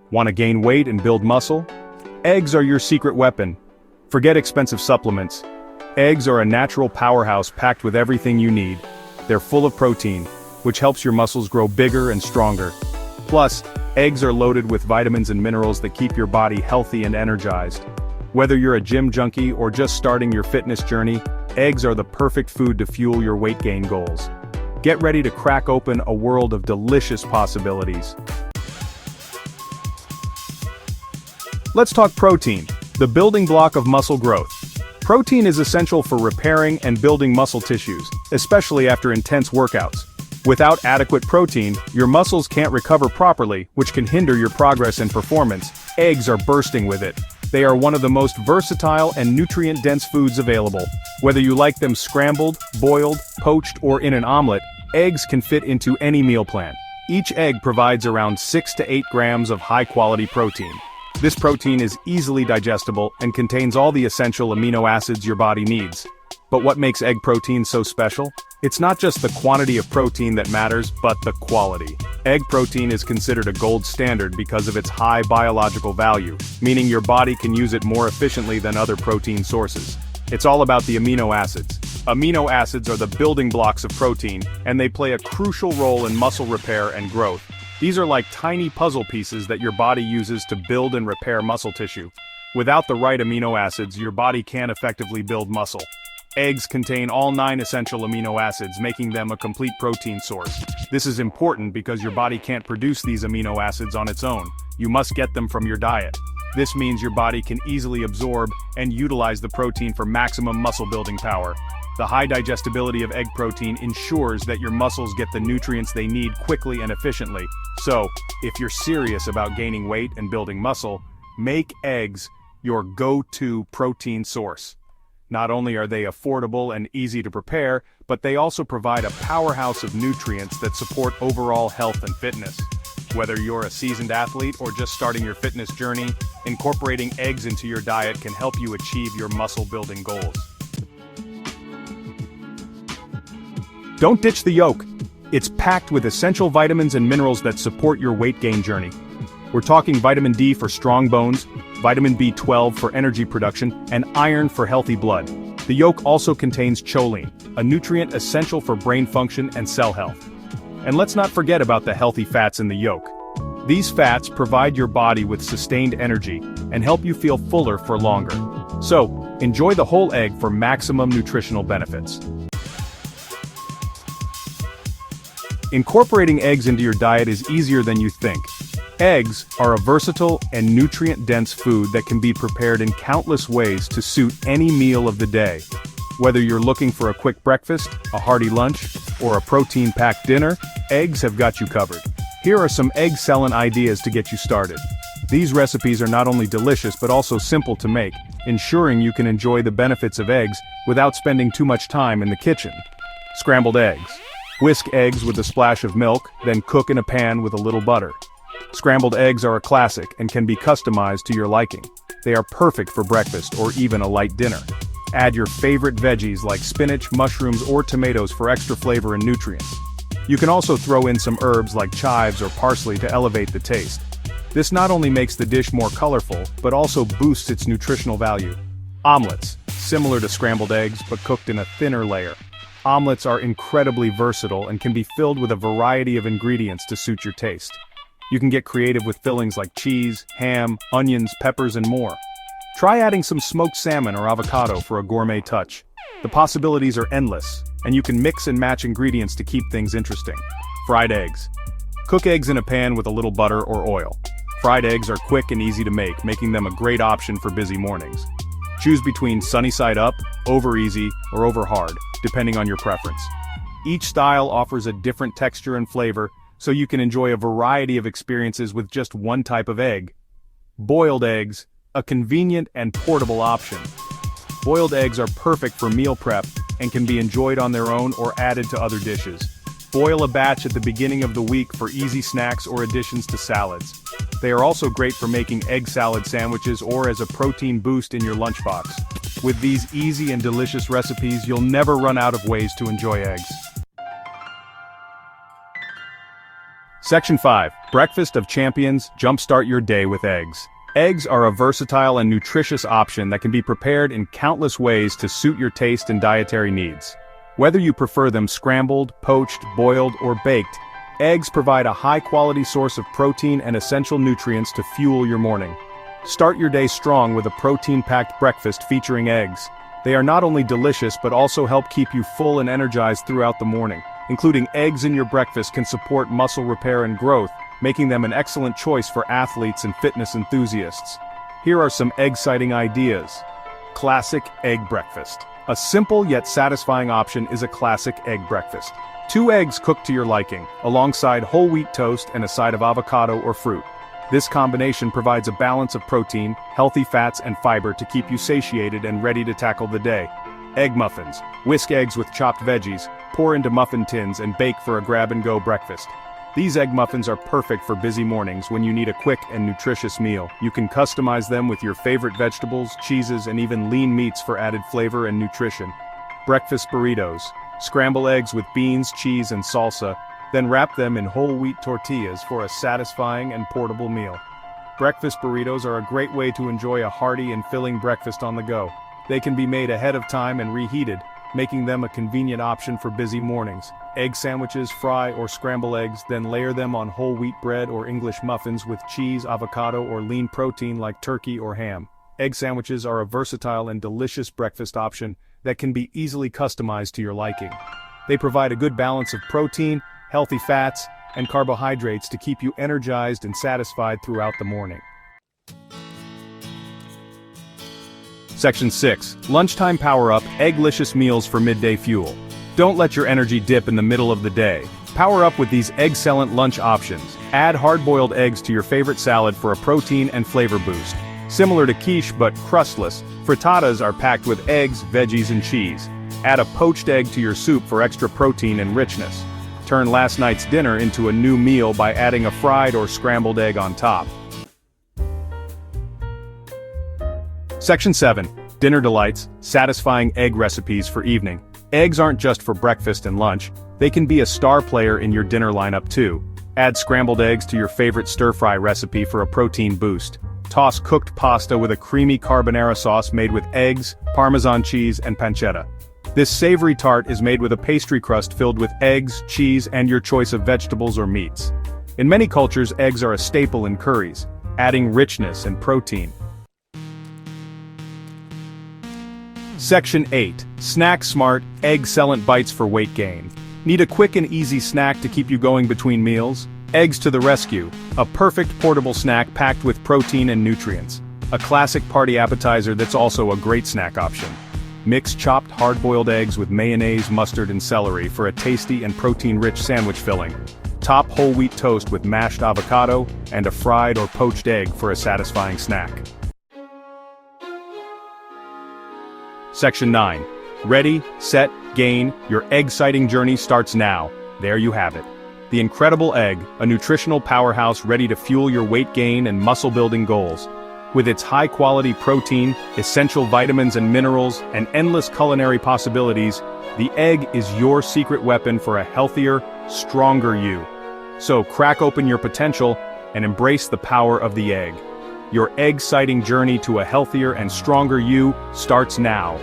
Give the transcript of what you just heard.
Want to gain weight and build muscle? Eggs are your secret weapon. Forget expensive supplements. Eggs are a natural powerhouse packed with everything you need. They're full of protein, which helps your muscles grow bigger and stronger. Plus, eggs are loaded with vitamins and minerals that keep your body healthy and energized. Whether you're a gym junkie or just starting your fitness journey, eggs are the perfect food to fuel your weight gain goals. Get ready to crack open a world of delicious possibilities. Let's talk protein, the building block of muscle growth. Protein is essential for repairing and building muscle tissues, especially after intense workouts. Without adequate protein, your muscles can't recover properly, which can hinder your progress and performance. Eggs are bursting with it. They are one of the most versatile and nutrient-dense foods available. Whether you like them scrambled, boiled, poached, or in an omelet, eggs can fit into any meal plan. Each egg provides around 6 to 8 grams of high-quality protein. This protein is easily digestible and contains all the essential amino acids your body needs. But what makes egg protein so special? It's not just the quantity of protein that matters, but the quality. Egg protein is considered a gold standard because of its high biological value, meaning your body can use it more efficiently than other protein sources. It's all about the amino acids. Amino acids are the building blocks of protein, and they play a crucial role in muscle repair and growth. These are like tiny puzzle pieces that your body uses to build and repair muscle tissue. Without the right amino acids, your body can't effectively build muscle. Eggs contain all 9 essential amino acids, making them a complete protein source. This is important because your body can't produce these amino acids on its own. You must get them from your diet. This means your body can easily absorb and utilize the protein for maximum muscle building power. The high digestibility of egg protein ensures that your muscles get the nutrients they need quickly and efficiently. So, if you're serious about gaining weight and building muscle, make eggs your go-to protein source. Not only are they affordable and easy to prepare, but they also provide a powerhouse of nutrients that support overall health and fitness. Whether you're a seasoned athlete or just starting your fitness journey, incorporating eggs into your diet can help you achieve your muscle-building goals. Don't ditch the yolk. It's packed with essential vitamins and minerals that support your weight gain journey. We're talking vitamin D for strong bones, vitamin B12 for energy production, and iron for healthy blood. The yolk also contains choline, a nutrient essential for brain function and cell health. And let's not forget about the healthy fats in the yolk. These fats provide your body with sustained energy and help you feel fuller for longer. So, enjoy the whole egg for maximum nutritional benefits. Incorporating eggs into your diet is easier than you think. Eggs are a versatile and nutrient-dense food that can be prepared in countless ways to suit any meal of the day. Whether you're looking for a quick breakfast, a hearty lunch, or a protein-packed dinner, eggs have got you covered. Here are some egg-salad ideas to get you started. These recipes are not only delicious but also simple to make, ensuring you can enjoy the benefits of eggs without spending too much time in the kitchen. Scrambled eggs. Whisk eggs with a splash of milk, then cook in a pan with a little butter. Scrambled eggs are a classic and can be customized to your liking. They are perfect for breakfast or even a light dinner. Add your favorite veggies like spinach, mushrooms, or tomatoes for extra flavor and nutrients. You can also throw in some herbs like chives or parsley to elevate the taste. This not only makes the dish more colorful, but also boosts its nutritional value. Omelets, similar to scrambled eggs but cooked in a thinner layer. Omelets are incredibly versatile and can be filled with a variety of ingredients to suit your taste. You can get creative with fillings like cheese, ham, onions, peppers, and more. Try adding some smoked salmon or avocado for a gourmet touch. The possibilities are endless, and you can mix and match ingredients to keep things interesting. Fried eggs. Cook eggs in a pan with a little butter or oil. Fried eggs are quick and easy to make, making them a great option for busy mornings. Choose between sunny side up, over easy, or over hard, depending on your preference. Each style offers a different texture and flavor, so you can enjoy a variety of experiences with just one type of egg. Boiled eggs, a convenient and portable option. Boiled eggs are perfect for meal prep and can be enjoyed on their own or added to other dishes. Boil a batch at the beginning of the week for easy snacks or additions to salads. They are also great for making egg salad sandwiches or as a protein boost in your lunchbox. With these easy and delicious recipes, you'll never run out of ways to enjoy eggs. Section 5. Breakfast of Champions. Jumpstart your day with eggs. Eggs are a versatile and nutritious option that can be prepared in countless ways to suit your taste and dietary needs. Whether you prefer them scrambled, poached, boiled, or baked, eggs provide a high-quality source of protein and essential nutrients to fuel your morning. Start your day strong with a protein-packed breakfast featuring eggs. They are not only delicious but also help keep you full and energized throughout the morning. Including eggs in your breakfast can support muscle repair and growth, making them an excellent choice for athletes and fitness enthusiasts. Here are some egg-citing ideas. Classic egg breakfast. A simple yet satisfying option is a classic egg breakfast. 2 eggs cooked to your liking, alongside whole wheat toast and a side of avocado or fruit. This combination provides a balance of protein, healthy fats and fiber to keep you satiated and ready to tackle the day. Egg muffins. Whisk eggs with chopped veggies, pour into muffin tins and bake for a grab-and-go breakfast. These egg muffins are perfect for busy mornings when you need a quick and nutritious meal. You can customize them with your favorite vegetables, cheeses, and even lean meats for added flavor and nutrition. Breakfast burritos. Scramble eggs with beans, cheese, and salsa, then wrap them in whole wheat tortillas for a satisfying and portable meal. Breakfast burritos are a great way to enjoy a hearty and filling breakfast on the go. They can be made ahead of time and reheated, making them a convenient option for busy mornings. Egg sandwiches, fry or scramble eggs, then layer them on whole wheat bread or English muffins with cheese, avocado, or lean protein like turkey or ham. Egg sandwiches are a versatile and delicious breakfast option that can be easily customized to your liking. They provide a good balance of protein, healthy fats, and carbohydrates to keep you energized and satisfied throughout the morning. Section 6. Lunchtime Power-Up. Egglicious meals for midday fuel. Don't let your energy dip in the middle of the day. Power up with these egg-cellent lunch options. Add hard-boiled eggs to your favorite salad for a protein and flavor boost. Similar to quiche but crustless, frittatas are packed with eggs, veggies, and cheese. Add a poached egg to your soup for extra protein and richness. Turn last night's dinner into a new meal by adding a fried or scrambled egg on top. Section 7. Dinner Delights. Satisfying egg recipes for evening. Eggs aren't just for breakfast and lunch, they can be a star player in your dinner lineup too. Add scrambled eggs to your favorite stir-fry recipe for a protein boost. Toss cooked pasta with a creamy carbonara sauce made with eggs, Parmesan cheese, and pancetta. This savory tart is made with a pastry crust filled with eggs, cheese, and your choice of vegetables or meats. In many cultures, eggs are a staple in curries, adding richness and protein. Section 8. Snack Smart. Egg-cellent bites for weight gain. Need a quick and easy snack to keep you going between meals? Eggs to the rescue. A perfect portable snack packed with protein and nutrients. A classic party appetizer that's also a great snack option. Mix chopped hard-boiled eggs with mayonnaise, mustard, and celery for a tasty and protein-rich sandwich filling. Top whole wheat toast with mashed avocado and a fried or poached egg for a satisfying snack. Section 9. Ready, set, gain. Your egg-citing journey starts now. There you have it. The incredible egg, a nutritional powerhouse ready to fuel your weight gain and muscle-building goals. With its high-quality protein, essential vitamins and minerals, and endless culinary possibilities, the egg is your secret weapon for a healthier, stronger you. So crack open your potential and embrace the power of the egg. Your egg-citing journey to a healthier and stronger you starts now.